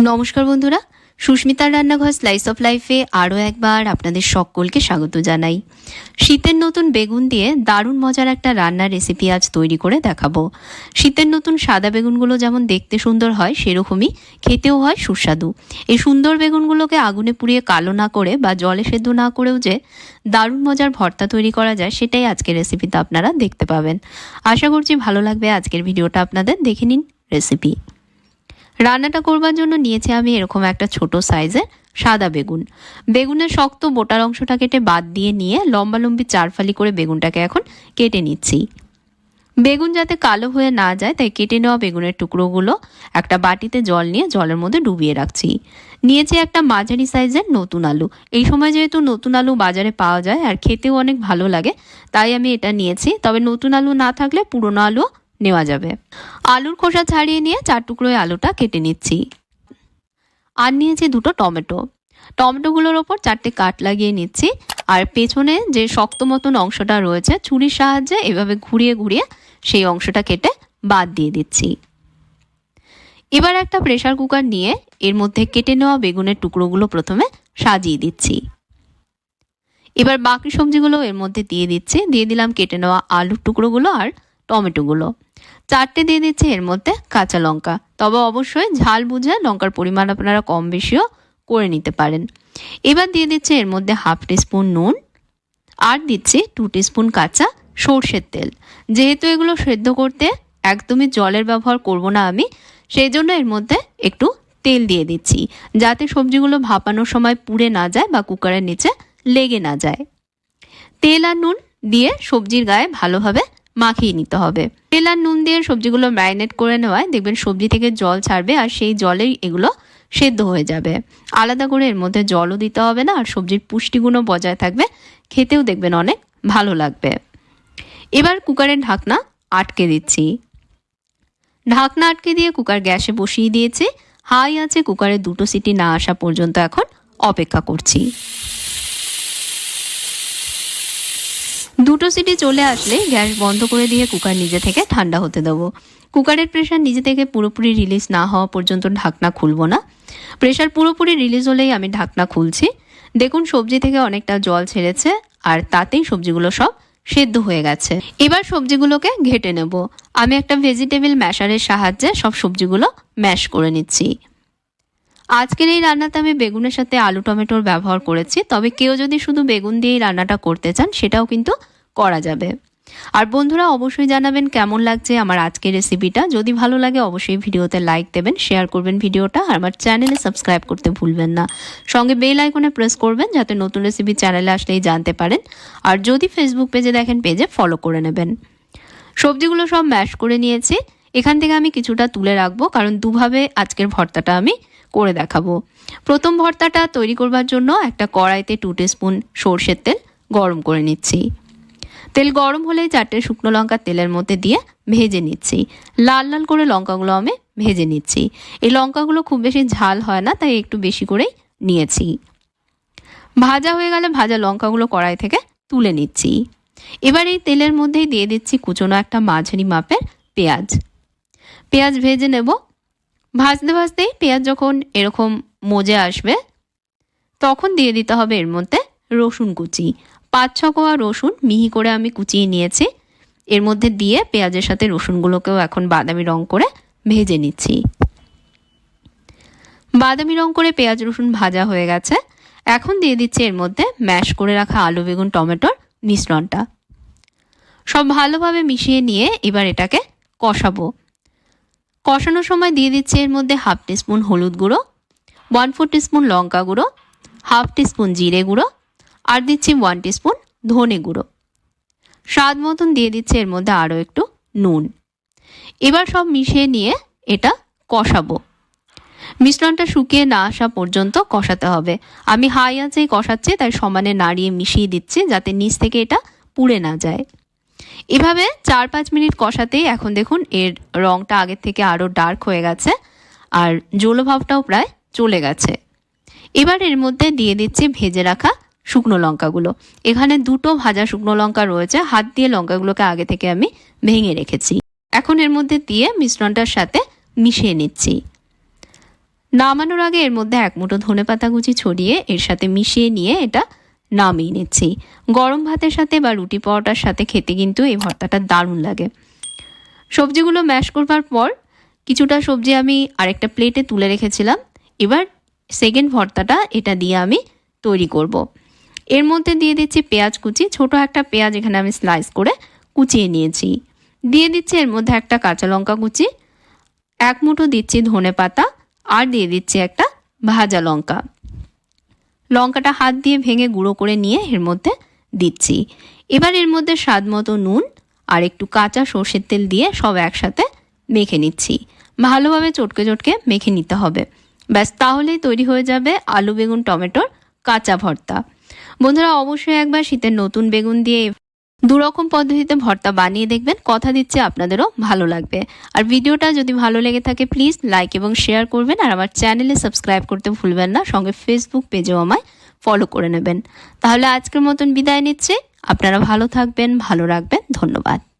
নমস্কার বন্ধুরা, সুস্মিতার রান্নাঘর স্লাইস অফ লাইফে আরও একবার আপনাদের সকলকে স্বাগত জানাই। শীতের নতুন বেগুন দিয়ে দারুণ মজার একটা রান্নার রেসিপি আজ তৈরি করে দেখাবো। শীতের নতুন সাদা বেগুনগুলো যেমন দেখতে সুন্দর হয়, সেরকমই খেতেও হয় সুস্বাদু। এই সুন্দর বেগুনগুলোকে আগুনে পুড়িয়ে কালো না করে বা জলে সেদ্ধ না করেও যে দারুণ মজার ভর্তা তৈরি করা যায়, সেটাই আজকের রেসিপিতে আপনারা দেখতে পাবেন। আশা করছি ভালো লাগবে আজকের ভিডিওটা আপনাদের। দেখে নিন রেসিপি। রান্নাটা করবার জন্য নিয়েছি আমি এরকম একটা ছোট সাইজের সাদা বেগুন। বেগুনের শক্ত বোটার অংশটা কেটে বাদ দিয়ে নিয়ে লম্বা লম্বি 4 ফালি করে বেগুনটাকে এখন কেটে নিচ্ছি। বেগুন যাতে কালো হয়ে না যায় তাই কেটে নেওয়া বেগুনের টুকরোগুলো একটা বাটিতে জল নিয়ে জলের মধ্যে ডুবিয়ে রাখছি। নিয়েছি একটা মাঝারি সাইজের নতুন আলু। এই সময় যেহেতু নতুন আলু বাজারে পাওয়া যায় আর খেতেও অনেক ভালো লাগে, তাই আমি এটা নিয়েছি। তবে নতুন আলু না থাকলে পুরনো আলু নেওয়া যাবে। আলুর খোসা ছাড়িয়ে নিয়ে 4 টুকরোয় আলুটা কেটে নিচ্ছি। আর নিয়েছি 2টো টমেটো। টমেটোগুলোর ওপর 4টে কাট লাগিয়ে নিচ্ছি। আর পেছনে যে শক্ত মতন অংশটা রয়েছে, ছুরির সাহায্যে এভাবে ঘুরিয়ে ঘুরিয়ে সেই অংশটা কেটে বাদ দিয়ে দিচ্ছি। এবার একটা প্রেসার কুকার নিয়ে এর মধ্যে কেটে নেওয়া বেগুনের টুকরোগুলো প্রথমে সাজিয়ে দিচ্ছি। এবার বাকি সবজিগুলো এর মধ্যে দিয়ে দিচ্ছি। দিয়ে দিলাম কেটে নেওয়া আলুর টুকরোগুলো আর টমেটোগুলো। 4টে দিয়ে দিচ্ছি এর মধ্যে কাঁচা লঙ্কা। তবে অবশ্যই ঝাল বুঝে লঙ্কার পরিমাণ আপনারা কম বেশিও করে নিতে পারেন। এবার দিয়ে দিচ্ছি এর মধ্যে 1/2 টিস্পুন নুন আর দিচ্ছি 2 টিস্পুন কাঁচা সর্ষের তেল। যেহেতু এগুলো সেদ্ধ করতে একদমই জলের ব্যবহার করব না আমি, সেই জন্য এর মধ্যে একটু তেল দিয়ে দিচ্ছি, যাতে সবজিগুলো ভাপানোর সময় পুড়ে না যায় বা কুকারের নিচে লেগে না যায়। তেল আর নুন দিয়ে সবজির গায়ে ভালোভাবে মাখিয়ে নিতে হবে। তেল আর নুন দিয়ে সবজিগুলো ম্যারিনেট করে নেওয়ায় দেখবেন সবজি থেকে জল ছাড়বে আর সেই জলেই এগুলো সেদ্ধ হয়ে যাবে। আলাদা করে এর মধ্যে জলও দিতে হবে না আর সবজির পুষ্টিগুণও বজায় থাকবে, খেতেও দেখবেন অনেক ভালো লাগবে। এবার কুকারের ঢাকনা আটকে দিচ্ছি। ঢাকনা আটকে দিয়ে কুকার গ্যাসে বসিয়ে দিয়েছি। হাই আছে কুকারে 2টো সিটি না আসা পর্যন্ত এখন অপেক্ষা করছি। 2টো সিটি চলে আসলে গ্যাস বন্ধ করে দিয়ে কুকার নিজে থেকে ঠান্ডা হতে দেবো। কুকারের প্রেশার নিজে থেকে পুরোপুরি রিলিজ না হওয়া পর্যন্ত ঢাকনা খুলবো না। প্রেশার পুরোপুরি রিলিজ হলেই আমি ঢাকনা খুলছি। দেখুন সবজি থেকে অনেকটা জল ছেড়েছে আর তাতেই সবজিগুলো সব সেদ্ধ হয়ে গেছে। এবার সবজিগুলোকে ঘেটে নেব। আমি একটা ভেজিটেবল ম্যাশারের সাহায্যে সব সবজিগুলো ম্যাশ করে নিচ্ছি। আজকের এই রান্নাতে আমি বেগুনের সাথে আলু টমেটোর ব্যবহার করেছি। তবে কেউ যদি শুধু বেগুন দিয়ে এই রান্নাটা করতে চান সেটাও কিন্তু করা যাবে। আর বন্ধুরা অবশ্যই জানাবেন কেমন লাগছে আমার আজকের রেসিপিটা। যদি ভালো লাগে অবশ্যই ভিডিওতে লাইক দেবেন, শেয়ার করবেন ভিডিওটা, আর আমার চ্যানেলে সাবস্ক্রাইব করতে ভুলবেন না। সঙ্গে বেল আইকনে প্রেস করবেন যাতে নতুন রেসিপি চ্যানেলে আসলেই জানতে পারেন। আর যদি ফেসবুক পেজে দেখেন পেজে ফলো করে নেবেন। সবজিগুলো সব ম্যাশ করে নিয়েছি। এখান থেকে আমি কিছুটা তুলে রাখবো, কারণ দুভাবে আজকের ভর্তাটা আমি করে দেখাবো। প্রথম ভর্তাটা তৈরি করবার জন্য একটা কড়াইতে 2 টিস্পুন সর্ষের তেল গরম করে নিচ্ছি। তেল গরম হলেই 4টে শুকনো লঙ্কা তেলের মধ্যে দিয়ে ভেজে নিচ্ছি। লাল লাল করে লঙ্কাগুলো আমি ভেজে নিচ্ছি। এই লঙ্কাগুলো খুব বেশি ঝাল হয় না, তাই একটু বেশি করেই নিয়েছি। ভাজা হয়ে গেলে ভাজা লঙ্কাগুলো কড়াই থেকে তুলে নিচ্ছি। এবার এই তেলের মধ্যেই দিয়ে দিচ্ছি কুচনো একটা মাঝারি মাপের পেঁয়াজ। পেঁয়াজ ভেজে নেব। ভাজতে ভাজতেই পেঁয়াজ যখন এরকম মজে আসবে তখন দিয়ে দিতে হবে এর মধ্যে রসুন কুচি। 5-6 কোয়া রসুন মিহি করে আমি কুচিয়ে নিয়েছি। এর মধ্যে দিয়ে পেঁয়াজের সাথে রসুনগুলোকেও এখন বাদামি রং করে ভেজে নিচ্ছি। বাদামি রং করে পেঁয়াজ রসুন ভাজা হয়ে গেছে। এখন দিয়ে দিচ্ছি এর মধ্যে ম্যাশ করে রাখা আলু বেগুন টমেটোর মিশ্রণটা। সব ভালোভাবে মিশিয়ে নিয়ে এবার এটাকে কষাবো। কষানোর সময় দিয়ে দিচ্ছি এর মধ্যে 1/2 টিস্পুন হলুদ গুঁড়ো, 1/4 টিস্পুন লঙ্কা গুঁড়ো, 1/2 টিস্পুন জিরে গুঁড়ো আর দিচ্ছি 1 টিস্পুন ধনে গুঁড়ো। স্বাদ মতন দিয়ে দিচ্ছি এর মধ্যে আরও একটু নুন। এবার সব মিশিয়ে নিয়ে এটা কষাবো। মিশ্রণটা শুকিয়ে না আসা পর্যন্ত কষাতে হবে। আমি হাই আঁচেই কষাচ্ছি, তাই সমানে নাড়িয়ে মিশিয়ে দিচ্ছি যাতে নিচ থেকে এটা পুড়ে না যায়। এভাবে 4-5 মিনিট কষাতেই এখন দেখুন এর রংটা আগের থেকে আরও ডার্ক হয়ে গেছে আর জলো ভাবটাও প্রায় চলে গেছে। এবার এর মধ্যে দিয়ে দিচ্ছি ভেজে রাখা শুকনো লঙ্কাগুলো। এখানে 2টো ভাজা শুকনো লঙ্কা রয়েছে, হাত দিয়ে লঙ্কাগুলোকে আগে থেকে আমি ভেঙে রেখেছি। এখন এর মধ্যে দিয়ে মিশ্রণটার সাথে মিশিয়ে নিচ্ছি। নামানোর আগে এর মধ্যে এক মুঠো ধনেপাতা কুচি ছড়িয়ে এর সাথে মিশিয়ে নিয়ে এটা নামিয়ে নিচ্ছি। গরম ভাতের সাথে বা রুটি পরোটার সাথে খেতে কিন্তু এই ভর্তাটা দারুণ লাগে। সবজিগুলো ম্যাশ করবার পর কিছুটা সবজি আমি আরেকটা প্লেটে তুলে রেখেছিলাম। এবার সেকেন্ড ভর্তাটা এটা দিয়ে আমি তৈরি করব। এর মধ্যে দিয়ে দিচ্ছি পেঁয়াজ কুচি, ছোট একটা পেঁয়াজ এখানে আমি স্লাইস করে কুচিয়ে নিয়েছি। দিয়ে দিচ্ছি এর মধ্যে একটা কাঁচা লঙ্কা কুচি, এক মুঠো দিচ্ছি ধনে পাতা, আর দিয়ে দিচ্ছি একটা ভাজা লঙ্কা। লঙ্কাটা হাত দিয়ে ভেঙে গুঁড়ো করে নিয়ে এর মধ্যে দিচ্ছি। এবার এর মধ্যে স্বাদ মতো নুন আর একটু কাঁচা সর্ষের তেল দিয়ে সব একসাথে মেখে নিচ্ছি। ভালোভাবে চটকে চটকে মেখে নিতে হবে। ব্যাস, তাহলেই তৈরি হয়ে যাবে আলু বেগুন টমেটোর কাঁচা ভর্তা। বন্ধুরা, অবশ্যই একবার শীতের নতুন বেগুন দিয়ে দুরকম পদ্ধতিতে ভর্তা বানিয়ে দেখবেন, কথা দিচ্ছে আপনাদেরও ভালো লাগবে। আর ভিডিওটা যদি ভালো লেগে থাকে প্লিজ লাইক এবং শেয়ার করবেন, আর আমার চ্যানেলে সাবস্ক্রাইব করতে ভুলবেন না, সঙ্গে ফেসবুক পেজেও আমায় ফলো করে নেবেন। তাহলে আজকের মতন বিদায় নিচ্ছি। আপনারা ভালো থাকবেন, ভালো রাখবেন। ধন্যবাদ।